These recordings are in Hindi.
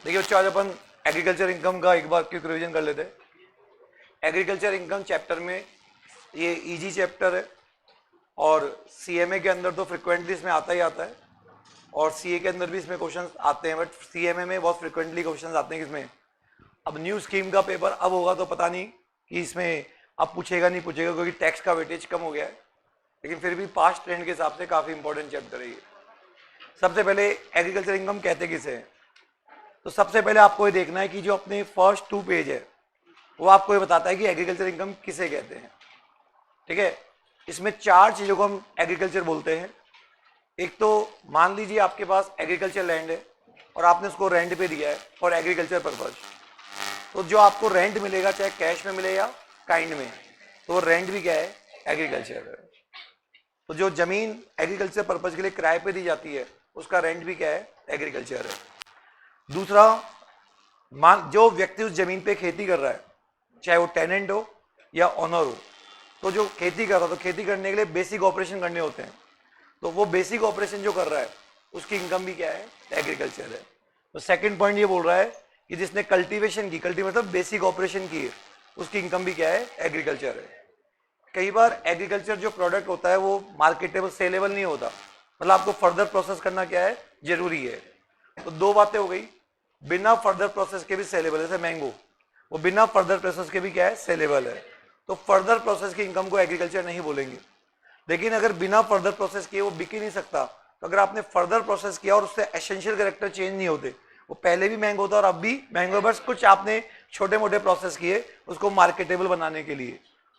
देखिए बच्चों, आज अपन एग्रीकल्चर इनकम का एक बार क्विक रिवीजन कर लेते हैं। एग्रीकल्चर इनकम चैप्टर में ये इजी चैप्टर है और सीएमए के अंदर तो फ्रिक्वेंटली इसमें आता ही आता है और सीए के अंदर भी इसमें क्वेश्चंस आते हैं, बट सीएमए में बहुत फ्रिक्वेंटली क्वेश्चंस आते हैं। किसमें? अब न्यू स्कीम का पेपर अब होगा तो पता नहीं कि इसमें अब पूछेगा नहीं पूछेगा, क्योंकि टैक्स का वेटेज कम हो गया है, लेकिन फिर भी पास्ट ट्रेंड के हिसाब से काफ़ी इंपॉर्टेंट चैप्टर है ये। सबसे पहले एग्रीकल्चर इनकम कहते किसे हैं? तो सबसे पहले आपको ये देखना है कि जो अपने फर्स्ट 2 पेज है वो आपको ये बताता है कि एग्रीकल्चर इनकम किसे कहते हैं। ठीक है, इसमें 4 चीज़ों को हम एग्रीकल्चर बोलते हैं। एक तो मान लीजिए आपके पास एग्रीकल्चर लैंड है और आपने उसको रेंट पे दिया है फॉर एग्रीकल्चर पर्पज, तो जो आपको रेंट मिलेगा चाहे कैश में मिले या काइंड में, तो रेंट भी क्या है? एग्रीकल्चर है। तो जो जमीन एग्रीकल्चर पर्पज के लिए किराए पे दी जाती है उसका रेंट भी क्या है? एग्रीकल्चर है। दूसरा, मान जो व्यक्ति उस जमीन पे खेती कर रहा है, चाहे वो टेनेंट हो या ऑनर हो, तो जो खेती कर रहा है तो खेती करने के लिए बेसिक ऑपरेशन करने होते हैं, तो वो बेसिक ऑपरेशन जो कर रहा है उसकी इनकम भी क्या है? एग्रीकल्चर है। तो सेकंड पॉइंट ये बोल रहा है कि जिसने कल्टीवेशन की, कल्टीवेशन मतलब बेसिक ऑपरेशन की है, उसकी इनकम भी क्या है? एग्रीकल्चर है। कई बार एग्रीकल्चर जो प्रोडक्ट होता है वो मार्केटेबल सेलेबल नहीं होता, मतलब आपको फर्दर प्रोसेस करना क्या है? जरूरी है। तो 2 बातें हो गई, बिना फर्दर प्रोसेस के भी सेलेबल है, जैसे मैंगो, वो बिना फर्दर प्रोसेस के भी क्या है? सेलेबल है। तो फर्दर प्रोसेस की इनकम को एग्रीकल्चर नहीं बोलेंगे। लेकिन अगर बिना फर्दर प्रोसेस किए वो बिक ही नहीं सकता, तो अगर आपने फर्दर प्रोसेस किया और उससे एसेंशियल कैरेक्टर चेंज नहीं होते, वो पहले भी मैंगो था और अब भी मैंगो, बस कुछ आपने छोटे मोटे प्रोसेस किए उसको मार्केटेबल बनाने के लिए,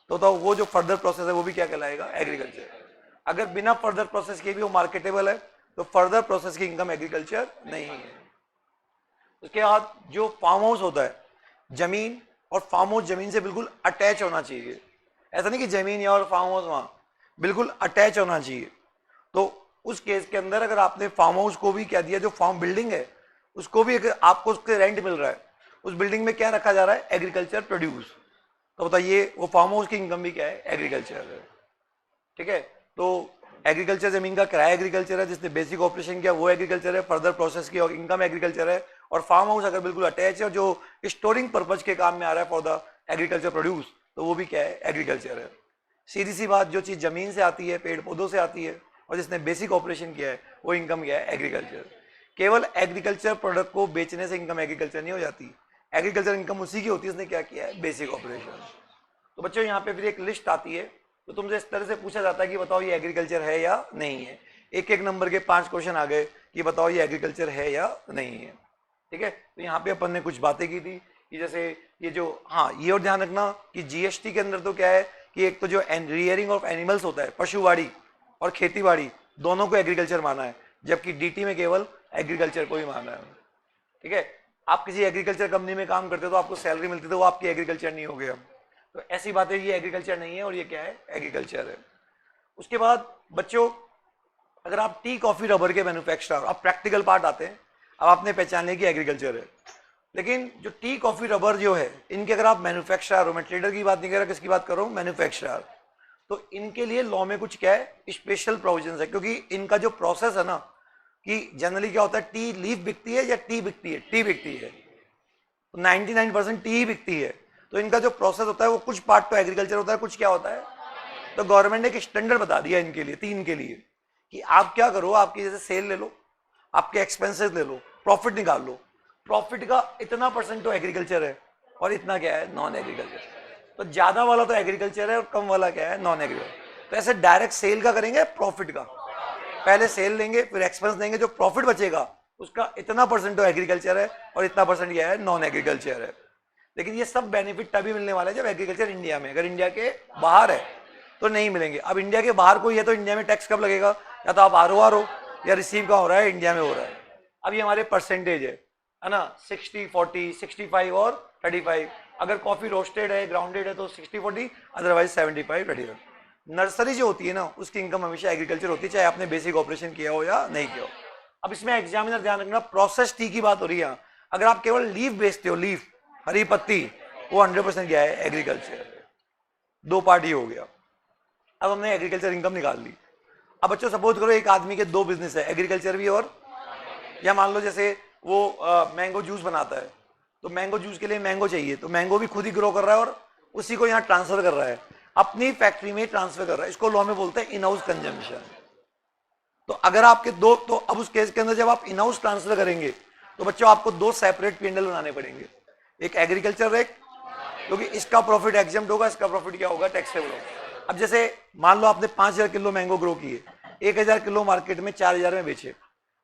तो वो जो फर्दर प्रोसेस है वो भी क्या कहलाएगा? एग्रीकल्चर। अगर बिना फर्दर प्रोसेस किए भी वो मार्केटेबल है तो फर्दर प्रोसेस की इनकम एग्रीकल्चर नहीं है। उसके बाद जो फार्म हाउस होता है, जमीन और फार्म हाउस जमीन से बिल्कुल अटैच होना चाहिए। ऐसा नहीं कि जमीन या और फार्म हाउस वहां, बिल्कुल अटैच होना चाहिए। तो उस केस के अंदर अगर आपने फार्म हाउस को भी क्या दिया, जो फार्म बिल्डिंग है उसको भी अगर आपको उसके रेंट मिल रहा है, उस बिल्डिंग में क्या रखा जा रहा है? एग्रीकल्चर प्रोड्यूस, तो बताइए वो फार्म हाउस की इनकम भी क्या है? एग्रीकल्चर है। ठीक है, तो एग्रीकल्चर जमीन का किराया एग्रीकल्चर है, जिसने बेसिक ऑपरेशन किया वो एग्रीकल्चर है, फर्दर प्रोसेस की इनकम एग्रीकल्चर है। और फार्म हाउस अगर बिल्कुल अटैच है और जो स्टोरिंग पर्पज के काम में आ रहा है फॉर द एग्रीकल्चर प्रोड्यूस, तो वो भी क्या है? एग्रीकल्चर है। सीधी सी बात, जो चीज जमीन से आती है, पेड़ पौधों से आती है और जिसने बेसिक ऑपरेशन किया है वो इनकम क्या है? एग्रीकल्चर। केवल एग्रीकल्चर प्रोडक्ट को बेचने से इनकम एग्रीकल्चर नहीं हो जाती। एग्रीकल्चर इनकम उसी की होती है जिसने क्या किया है? Basic operation. तो बच्चों यहाँ पे फिर एक लिस्ट आती है, तो तुमसे इस तरह से पूछा जाता है कि बताओ ये एग्रीकल्चर है या नहीं है। एक एक नंबर के 5 क्वेश्चन आ गए कि बताओ ये एग्रीकल्चर है या नहीं है। ठीक है, तो यहाँ पे अपन ने कुछ बातें की थी कि जैसे ये जो, हाँ ये और ध्यान रखना कि जीएसटी के अंदर तो क्या है कि एक तो जो रियरिंग ऑफ एनिमल्स होता है, पशुवाड़ी और खेतीबाड़ी, दोनों को एग्रीकल्चर माना है, जबकि डीटी में केवल एग्रीकल्चर को ही माना है। ठीक है, आप किसी एग्रीकल्चर कंपनी में काम करते हो तो आपको सैलरी मिलती, तो वो आपकी एग्रीकल्चर नहीं हो गया। तो ऐसी बातें, ये एग्रीकल्चर नहीं है और ये क्या है? एग्रीकल्चर है। उसके बाद बच्चों, अगर आप टी कॉफी रबर के मैन्युफैक्चरर, अब प्रैक्टिकल पार्ट आते हैं, अब आपने पहचान लिया कि एग्रीकल्चर है, लेकिन जो टी कॉफी रबर जो है इनके अगर आप मैन्युफैक्चरर हो, मैं ट्रेडर की बात नहीं कर रहा, किसकी बात कर रहा हूँ? मैन्युफैक्चरर, तो इनके लिए लॉ में कुछ क्या है? स्पेशल प्रोविजन है, क्योंकि इनका जो प्रोसेस है ना, कि जनरली क्या होता है, टी लीफ बिकती है या टी बिकती है? टी बिकती है, तो 99% टी ही बिकती है। तो इनका जो प्रोसेस होता है वो कुछ पार्ट तो एग्रीकल्चर होता है, कुछ क्या होता है? तो गवर्नमेंट ने एक स्टैंडर्ड बता दिया इनके लिए, 3 के लिए, कि आप क्या करो, आपकी जैसे सेल ले लो, आपके एक्सपेंसेस ले लो, प्रॉफिट निकाल लो, प्रॉफिट का इतना परसेंट तो एग्रीकल्चर है और इतना क्या है? Non agriculture. तो ज्यादा वाला तो एग्रीकल्चर है और कम वाला क्या है? Non agriculture. तो ऐसे डायरेक्ट सेल का करेंगे, प्रॉफिट का पहले सेल लेंगे फिर एक्सपेंस देंगे, जो प्रॉफिट बचेगा उसका इतना परसेंट तो एग्रीकल्चर है और इतना परसेंट क्या है? नॉन एग्रीकल्चर है। लेकिन ये सब बेनिफिट तभी मिलने वाला है जब एग्रीकल्चर इंडिया में, अगर इंडिया के बाहर है तो नहीं मिलेंगे। अब इंडिया के बाहर कोई है तो इंडिया में टैक्स कब लगेगा? या तो आप आर हो या रिसीव का हो रहा है, इंडिया में हो रहा है। अब ये हमारे परसेंटेज है ना, 60-40, 65 और 35। अगर कॉफी रोस्टेड है, ग्राउंडेड है तो 60-40, अदरवाइज 75-25। नर्सरी जो होती है ना, उसकी इनकम हमेशा एग्रीकल्चर होती है, चाहे आपने बेसिक ऑपरेशन किया हो या नहीं किया हो। अब इसमें एग्जामिनर ध्यान रखना, प्रोसेस टी की बात हो रही है। अगर आप केवल लीफ बेचते हो, लीफ हरी पत्ती, वो 100% क्या है? एग्रीकल्चर। 2 पार्ट ही हो गया। अब हमने एग्रीकल्चर इनकम निकाल ली। अब बच्चों सपोज करो एक आदमी के 2 बिजनेस है, एग्रीकल्चर भी और, या मान लो जैसे वो मैंगो जूस बनाता है, तो मैंगो जूस के लिए मैंगो चाहिए, तो मैंगो भी खुद ही ग्रो कर रहा है और उसी को यहाँ ट्रांसफर कर रहा है, अपनी फैक्ट्री में ट्रांसफर कर रहा है। इसको लॉ में बोलते हैं इन हाउस कंजम्पशन। तो अगर आपके दो, तो अब उस केस के अंदर जब आप इन हाउस ट्रांसफर करेंगे तो बच्चों आपको दो सेपरेट P&L बनाने पड़ेंगे, एक एग्रीकल्चर रेट, क्योंकि इसका प्रॉफिट एग्जम्प्ट होगा, इसका प्रॉफिट क्या होगा, टैक्सेबल होगा। अब जैसे मान लो आपने 5000 किलो मैंगो ग्रो किए, 1000 किलो मार्केट में 4000 में बेचे,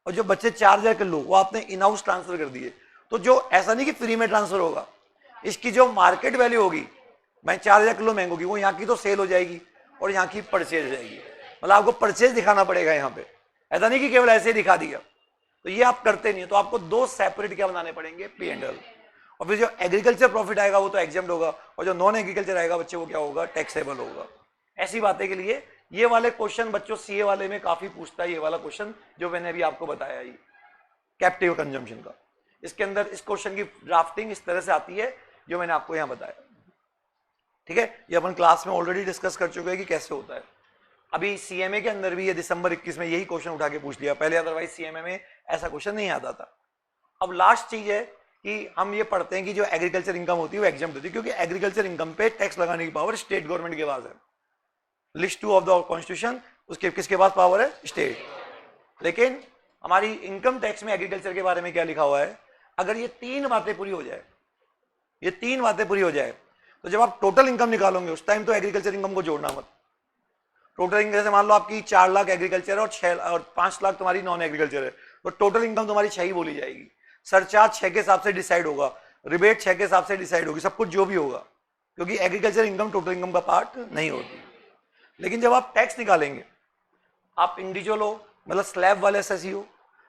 और जो बच्चे 4000 किलो वो आपने इन हाउस ट्रांसफर कर दिए, तो जो ऐसा नहीं कि फ्री में ट्रांसफर होगा, इसकी जो मार्केट वैल्यू होगी, मैं 4000 किलो मैंगो की, वो यहाँ की तो सेल हो जाएगी और यहाँ की परचेज हो जाएगी। मतलब आपको परचेज दिखाना पड़ेगा यहाँ पे, ऐसा नहीं कि केवल ऐसे ही दिखा दिया, तो ये आप करते नहीं, तो आपको दो सेपरेट क्या बनाने पड़ेंगे, P&L। और फिर जो एग्रीकल्चर प्रॉफिट आएगा वो तो एग्जम्प्ट होगा, और जो नॉन एग्रीकल्चर आएगा बच्चे वो क्या होगा, टैक्सेबल होगा। ऐसी बातें के लिए ये वाले क्वेश्चन बच्चों सीए वाले में काफी पूछता है, ये वाला क्वेश्चन जो मैंने अभी आपको बताया, ये कैप्टिव कंजम्पशन का। इसके अंदर इस क्वेश्चन की ड्राफ्टिंग इस तरह से आती है जो मैंने आपको यहां बताया, ठीक है। ये अपन क्लास में ऑलरेडी डिस्कस कर चुके हैं कि कैसे होता है। अभी सीएमए के अंदर भी ये दिसंबर 21 में यही क्वेश्चन उठा के पूछ लिया, पहले अदरवाइज सीएमए में ऐसा क्वेश्चन नहीं आता था। अब लास्ट चीज है कि हम ये पढ़ते हैं कि जो एग्रीकल्चर इनकम होती है वो एग्जम्प्ट होती है, क्योंकि एग्रीकल्चर इनकम पे टैक्स लगाने की पावर स्टेट गवर्नमेंट के पास है। लिस्ट 2 ऑफ द कॉन्स्टिट्यूशन, उसके किसके पास पावर है, स्टेट। लेकिन हमारी इनकम टैक्स में एग्रीकल्चर के बारे में क्या लिखा हुआ है, अगर ये तीन बातें पूरी हो जाए, ये तीन बातें पूरी हो जाए, तो जब आप टोटल इनकम निकालोगे उस टाइम तो एग्रीकल्चर इनकम को जोड़ना मत। टोटल इनकम जैसे मान लो आपकी 4 लाख एग्रीकल्चर है और 5 लाख तुम्हारी नॉन एग्रीकल्चर है, तो टोटल इनकम तुम्हारी 6 ही बोली जाएगी। सरचार्ज 6 के हिसाब से डिसाइड होगा, रिबेट 6 के हिसाब से डिसाइड होगी, सब कुछ जो भी होगा, क्योंकि एग्रीकल्चर इनकम टोटल इनकम का पार्ट नहीं होती। लेकिन जब आप टैक्स निकालेंगे, आप इंडिविजुअल हो, मतलब स्लैब वाले एसएससी हो,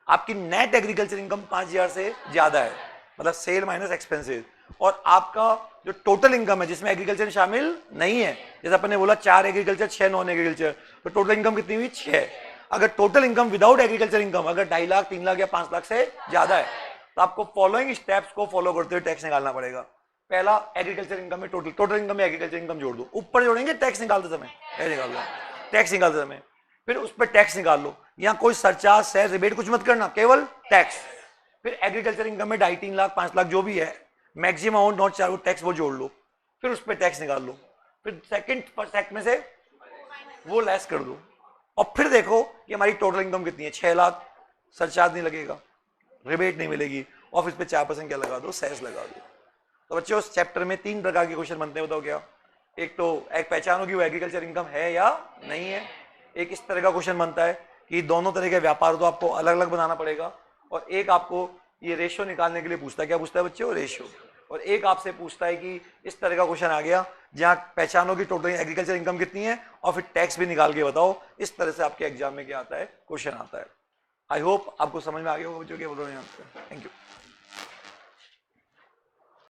आपकी नेट एग्रीकल्चर इनकम 5000 से ज्यादा है, मतलब सेल माइनस एक्सपेंसेस, और आपका जो टोटल इनकम है जिसमें एग्रीकल्चर शामिल नहीं है, जैसे अपन ने बोला 4 एग्रीकल्चर 6 नॉन एग्रीकल्चर, तो टोटल इनकम कितनी हुई, 6। अगर total income without agriculture income अगर 2.5 लाख 3 लाख या 5 लाख से ज्यादा है, तो आपको फॉलोइंग स्टेप्स को फॉलो करते हुए टैक्स निकालना पड़ेगा। पहला, एग्रीकल्चर इनकम में टोटल इनकम में एग्रीकल्चर इनकम जोड़ दो, ऊपर जोड़ेंगे टैक्स निकालते समय, टैक्स निकालते समय, फिर उस पर टैक्स निकाल लो, यहाँ कोई सरचार्ज सेस रिबेट कुछ मत करना, केवल टैक्स। फिर एग्रीकल्चर इनकम में 2.5 3 लाख 5 लाख जो भी है, maximum amount not charge tax वो जोड़ लो, फिर उस पर टैक्स निकाल लो, फिर सेकंड सेक्ट में से वो लेस कर दो, और फिर देखो कि हमारी टोटल इनकम कितनी है, 6 लाख, सरचार्ज नहीं लगेगा, रिबेट नहीं मिलेगी, और फिर पे 4% क्या लगा दो, सेस लगा दो। तो बच्चों उस चैप्टर में 3 प्रकार के क्वेश्चन बनते हैं, बताओ क्या। एक तो एक पहचान होगी वो एग्रीकल्चर इनकम है या नहीं है। एक इस तरह का क्वेश्चन बनता है कि दोनों तरह के व्यापार तो आपको अलग अलग बनाना पड़ेगा, और एक आपको ये रेशियो निकालने के लिए पूछता है, क्या पूछता है बच्चों, रेशियो। और एक आपसे पूछता है कि इस तरह का क्वेश्चन आ गया जहां पहचानो कि टोटल एग्रीकल्चर इनकम कितनी है और फिर टैक्स भी निकाल के बताओ। इस तरह से आपके एग्जाम में क्या आता है, क्वेश्चन आता है। आई होप आपको समझ में आ गया होगा बच्चों, क्या बोल रहे हैं। Thank you.